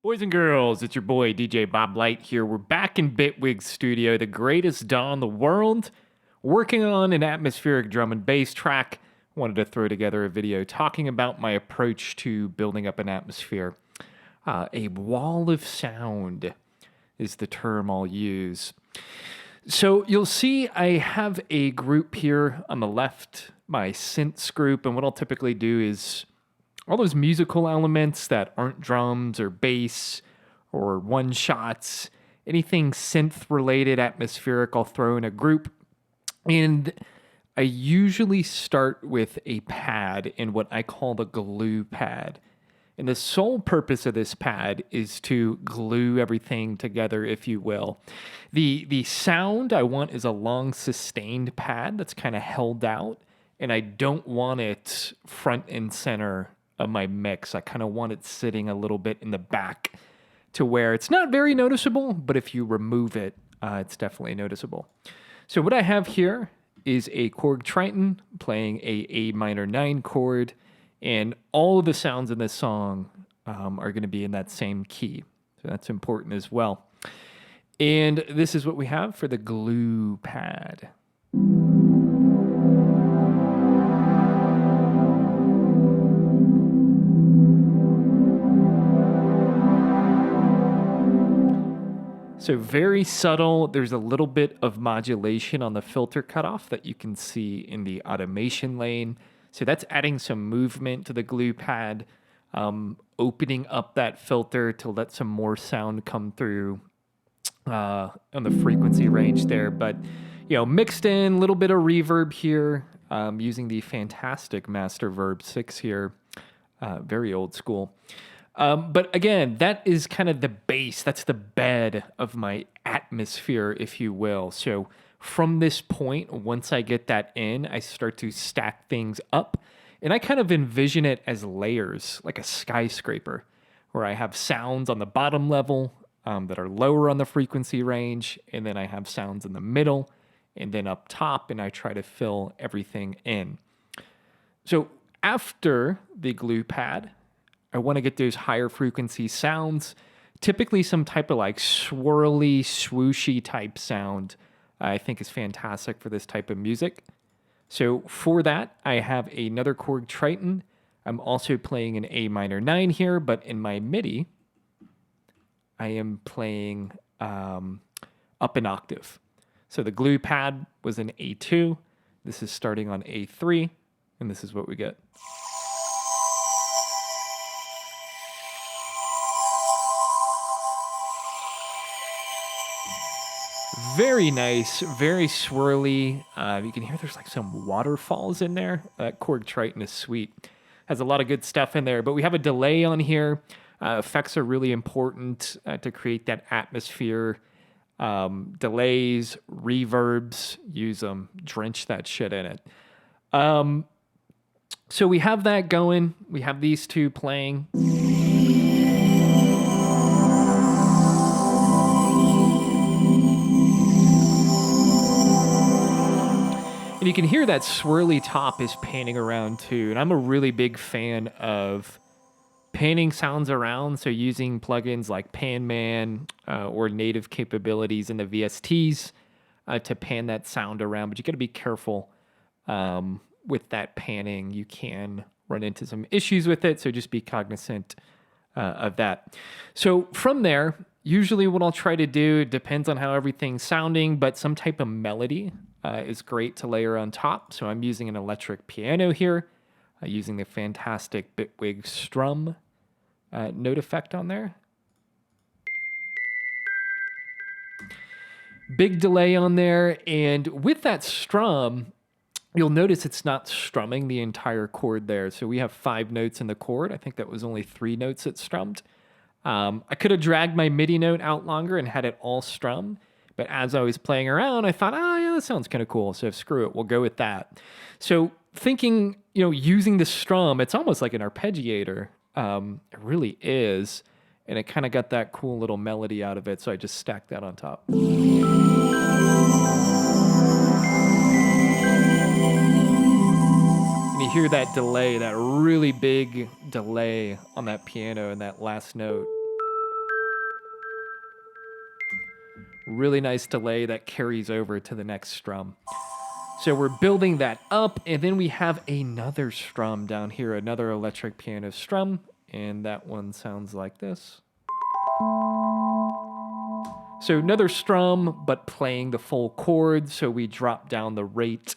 Boys and girls, it's your boy DJ Bob Light here. We're back in Bitwig Studio, the greatest DAW in the world, working on an atmospheric drum and bass track. Wanted to throw together a video talking about my approach to building up an atmosphere. A wall of sound is the term I'll use. So you'll see I have a group here on the left, my synths group, and what I'll typically do is all those musical elements that aren't drums or bass or one-shots, anything synth-related, atmospheric, I'll throw in a group. And I usually start with a pad in what I call the glue pad. And the sole purpose of this pad is to glue everything together, if you will. The sound I want is a long sustained pad that's kind of held out, and I don't want it front and center of my mix. I kind of want it sitting a little bit in the back to where it's not very noticeable, but if you remove it, it's definitely noticeable. So what I have here is a Korg Triton playing a minor 9 chord, and all of the sounds in this song are going to be in that same key. So that's important as well. And this is what we have for the glue pad. So very subtle. There's a little bit of modulation on the filter cutoff that you can see in the automation lane. So that's adding some movement to the glue pad, opening up that filter to let some more sound come through on the frequency range there. But, you know, mixed in a little bit of reverb here, using the fantastic Master Verb 6 here, very old school. But again, that is kind of the base. That's the bed of my atmosphere, if you will. So from this point, once I get that in, I start to stack things up. And I kind of envision it as layers, like a skyscraper, where I have sounds on the bottom level that are lower on the frequency range. And then I have sounds in the middle and then up top. And I try to fill everything in. So after the glue pad, I want to get those higher frequency sounds, typically some type of like swirly, swooshy type sound. I think is fantastic for this type of music. So for that, I have another Korg Triton. I'm also playing an A minor 9 here, but in my MIDI, I am playing up an octave. So the glue pad was an A2. This is starting on A3, and this is what we get. Very nice, very swirly. You can hear there's like some waterfalls in there. That Korg Triton is sweet. Has a lot of good stuff in there, but we have a delay on here. Effects are really important to create that atmosphere. Delays, reverbs, use them, drench that shit in it. So we have that going. We have these two playing. And you can hear that swirly top is panning around too. And I'm a really big fan of panning sounds around. So using plugins like PanMan or native capabilities in the VSTs to pan that sound around. But you got to be careful with that panning. You can run into some issues with it. So just be cognizant of that. So from there, usually what I'll try to do depends on how everything's sounding, but some type of melody is great to layer on top. So I'm using an electric piano here, using the fantastic Bitwig Strum note effect on there. Big delay on there, and with that strum, you'll notice it's not strumming the entire chord there. So we have 5 notes in the chord. I think that was only 3 notes it strummed. I could have dragged my MIDI note out longer and had it all strum. But as I was playing around, I thought, oh, yeah, that sounds kind of cool. So screw it, we'll go with that. So thinking, you know, using the strum, it's almost like an arpeggiator. It really is. And it kind of got that cool little melody out of it. So I just stacked that on top. And you hear that delay, that really big delay on that piano and that last note. Really nice delay that carries over to the next strum. So we're building that up, and then we have another strum down here, another electric piano strum, and that one sounds like this. So another strum, but playing the full chord, so we drop down the rate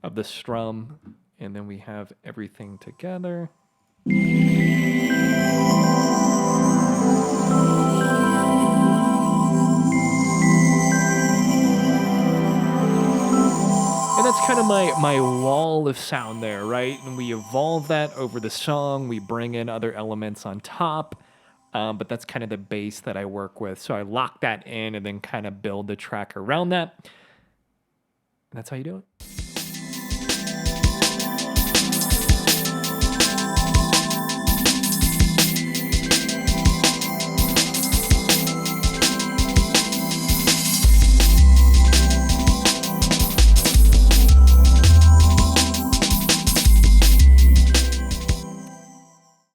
of the strum, and then we have everything together. And that's kind of my wall of sound there, right? And we evolve that over the song. We bring in other elements on top, but that's kind of the base that I work with. So I lock that in and then kind of build the track around that. And that's how you do it.